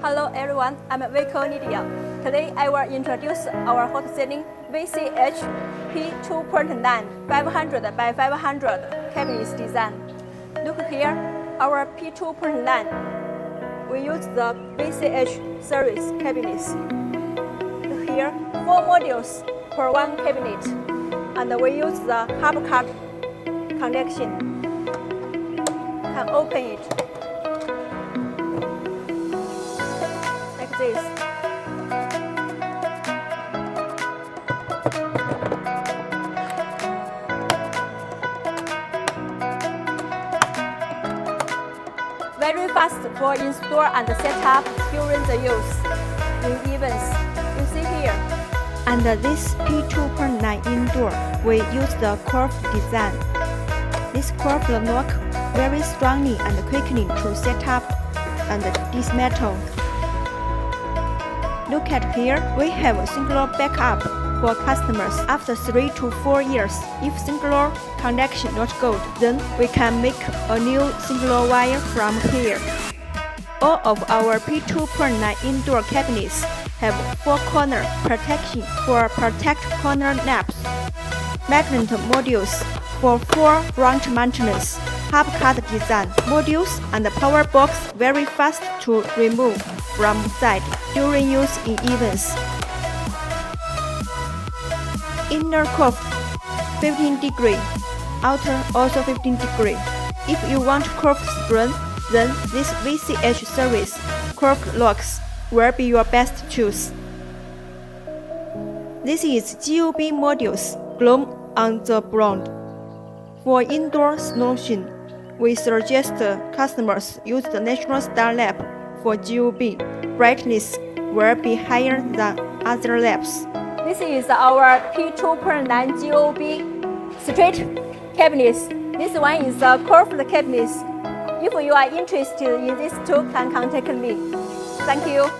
Hello everyone, I'm Vico Lydia. Today I will introduce our hot-selling VCH P2.9 500x500 cabinet design. Look here, our P2.9. We use the VCH Series Cabinet. Look here, 4 modules per one cabinet, and we use the hub cut connection. Can open it. This. Very fast for install and setup during the use in events. You see here. Under this P2.9 indoor, we use the curved design. This curved lock very strongly and quickly to set up and dismantle. Look at here, we have a singular backup for customers after 3 to 4 years. If singular connection not good, then we can make a new singular wire from here. All of our P2.9 indoor cabinets have 4-corner protection for protect corner naps, magnet modules for 4 front maintenance, hub cut design modules, and the power box very fast to remove from side during use in events. Inner curved 15 degree, outer also 15 degree. If you want curved spring, then this VCH series curved locks will be your best choice. This is GOB modules glowed on the ground. For indoor solution, we suggest customers use the natural star lamp for GOB. Brightness will be higher than other lamps. This is our P2.9 GOB straight cabinet. This one is a curved cabinet. If you are interested in this tool, can contact me. Thank you.